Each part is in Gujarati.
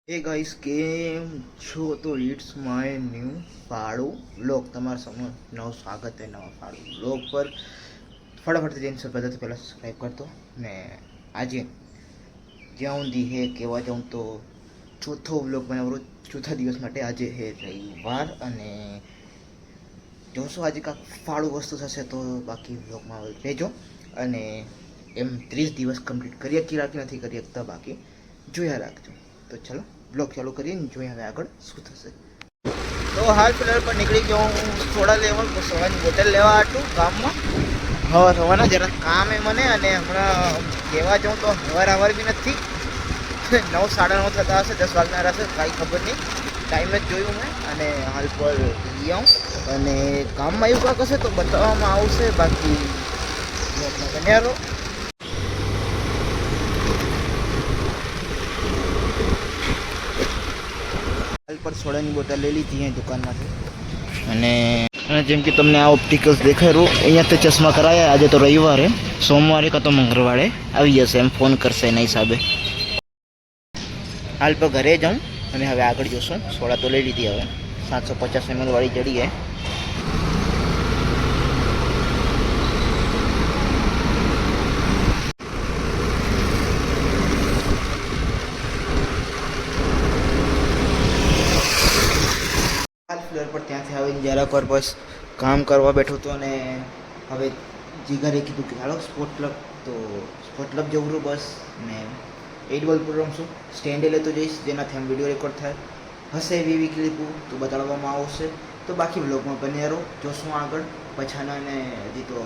એ ગાઈસ કેમ છો? તો ઇટ્સ માય ન્યૂ ફાળો વ્લોગ તમારા સમય નવું સ્વાગત છે નવા ફાળો વ્લોગ પર. ફટાફટ જઈને બધાથી પહેલાં સબસ્ક્રાઈબ કરતો ને આજે જ્યાં ઊંધી હે કહેવા જાઉં તો ચોથો વ્લોગ બનાવો ચોથા દિવસ માટે. આજે હે રવિવાર અને જોશો આજે કાંક ફાળું વસ્તુ થશે તો બાકી વ્લોગમાં રહેજો. અને એમ 30 દિવસ કમ્પ્લીટ કરી શકીએ રાખી નથી કરી શકતા, બાકી જોયા રાખજો. તો ચલો બ્લોગ ચાલુ કરીએ ને જોઈએ હવે આગળ શું થશે. તો હાલ ફિલહાલ પર નીકળી ગયો હું સોડા લેવલ સોડાની બોટલ લેવા હતું ગામમાં. હવે થવાના જરા કામ એ મને, અને હમણાં કહેવા જાઉં તો હવાર બી નથી. 9:30 થતા હશે, 10 વાગનાર હશે, કાંઈ ખબર નહીં. ટાઈમ જ જોયું મેં અને હાલ પર લઈ આવું. અને કામમાં એવું કાંક હશે તો બતાવવામાં આવશે, બાકી બન્યા રહો. હાલ પર સોડાની બોટલ લઈ લીધી અહીં દુકાનમાંથી. અને જેમ કે તમને આ ઓપ્ટિકલ્સ દેખાય રહ્યું, અહીંયાથી ચશ્મા કરાયા. આજે તો રવિવારે, સોમવારે કાં તો મંગળવારે આવી જશે એમ ફોન કરશે એના હિસાબે. હાલ પર ઘરે જાઉં અને હવે આગળ જોશું. સોડા તો લઈ લીધી, હવે 750 ml વાળી જડીએ. ફ્લોર પર ત્યાંથી આવીને જરાક વાર બસ કામ કરવા બેઠો હતો. અને હવે જીગરે કીધું કે હાલો સ્પોર્ટ ક્લબ, તો સ્પોર્ટ ક્લબ જવું છું બસ. ને 8 બોલ પર રમશું. સ્ટેન્ડે લેતો જઈશ જેનાથી આમ વિડીયો રેકોર્ડ થાય. હશે એવી ક્લિપો તો બતાડવામાં આવશે. તો બાકી બ્લોગમાં બન્યા રહો, જોશું આગળ. પછાના ને હજી તો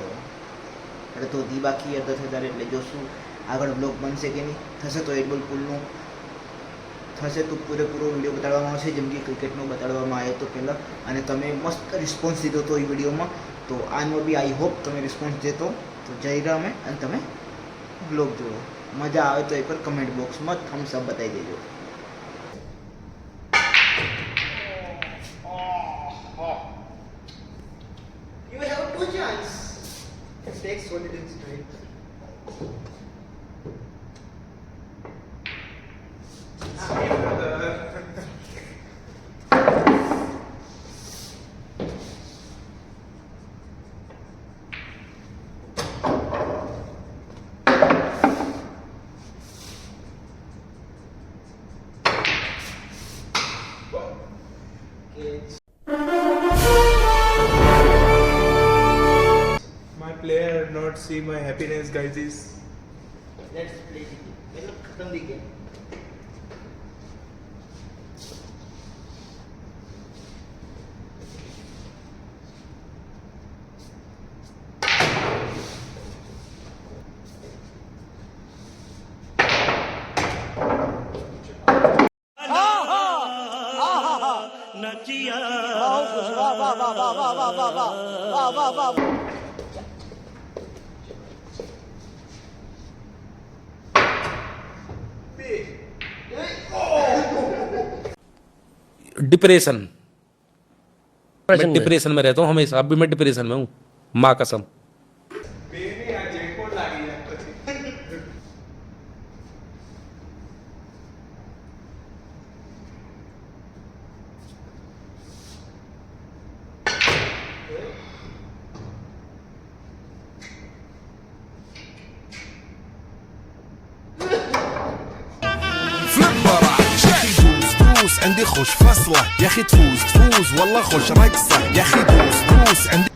તો દી બાકી 10,000, એટલે જોશું આગળ બ્લોગ બનશે કે નહીં. થશે તો 8 બોલ પુલનું થશે તો પૂરેપૂરો વિડીયો બતાડવામાં આવશે, જેમ કે ક્રિકેટનો બતાડવામાં આવ્યો તો પહેલાં. અને તમે મસ્ત રિસ્પોન્સ દીધો હતો એ વિડીયોમાં, તો આનો બી આઈ હોપ તમે રિસ્પોન્સ દેતો તો જઈ રહ્યા અમે. અને તમે બ્લોગ જુઓ, મજા આવે તો એકવાર કમેન્ટ બોક્સમાં થમ્સ અપ બતાવી દેજો. You have two chance. Take solid and straight. My player not see my happiness, guys. Is Let's play the game. मतलब खत्म the game. डिप्रेशन मैं डिप्रेशन में रहता हूँ हमेशा. अब भी मैं डिप्रेशन में हूँ, माँ कसम. baby આ jackpot લાગી જાય પછી. دوس عندي خوش فصلة يا اخي تفوز والله خوش رقصة يا اخي دوس عندي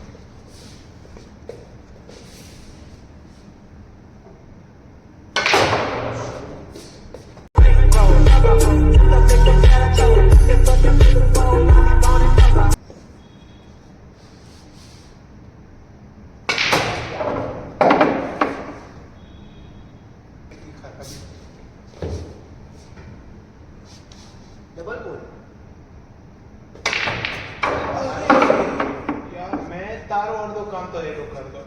डबल बोल. यार मैं तारो और दो काम तो देखो कर दो.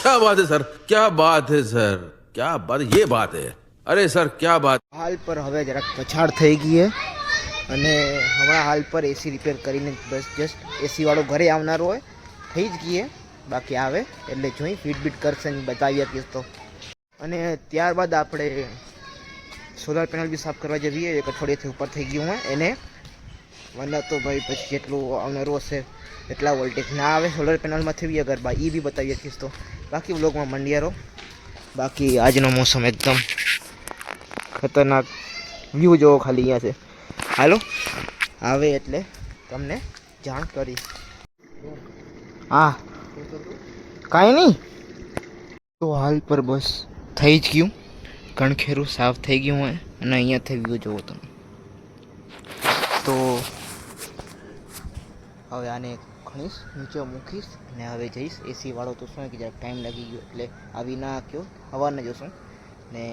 क्या बात है सर, क्या बात है सर, क्या बात, ये बात है. अरे सर क्या बात. હાલ પર હવે જરાક પછાડ થઈ ગઈ છે અને હમણાં હાલ પર એસી રિપેર કરીને બસ જસ્ટ એસીવાળો ઘરે આવનારો હોય થઈ જ ગઈ છે. બાકી આવે એટલે જોઈ ફીટ બીટ કરશે ને બતાવી આપીશ તો. અને ત્યારબાદ આપણે સોલાર પેનલ બી સાફ કરવા જઈએ, એક અઠવાડિયાથી ઉપર થઈ ગયું હોય એને, વરના તો ભાઈ પછી જેટલું આવનારું હશે એટલા વોલ્ટેજ ના આવે સોલર પેનલમાંથી બી. અગર એ બી બતાવી શકીશ તો બાકી વ્લોગમાં મંડ્યા રહો. બાકી આજનો મોસમ એકદમ ખતરનાક, વ્યૂ જોવો ખાલી અહીંયા છે. હાલો આવે એટલે તમને જાણ કરીશ. હા કાંઈ નહીં, તો હાલ પર બસ થઈ જ ગયું, કણખેરું સાફ થઈ ગયું હોય અને અહીંયાથી વ્યૂ જોવો તમે. તો હવે આને ખણીશ, નીચે મૂકીશ અને હવે જઈશ. એસી વાળો તો શું કે જરાક ટાઈમ લાગી ગયો એટલે આવી ના આપ્યો, હવારના જોશું ને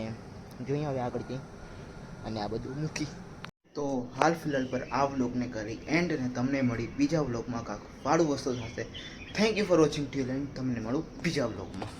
જોઈએ હવે આગળ જઈ અને આ બધું મૂકી. તો હાલ ફિલહાલ પર આ વ્લોગને કરી એન્ડ અને તમને મળી બીજા વ્લોગમાં કાંક વાળું વસ્તુ થશે. Thank you for watching till end, તમને મળું બીજા વ્લોગમાં.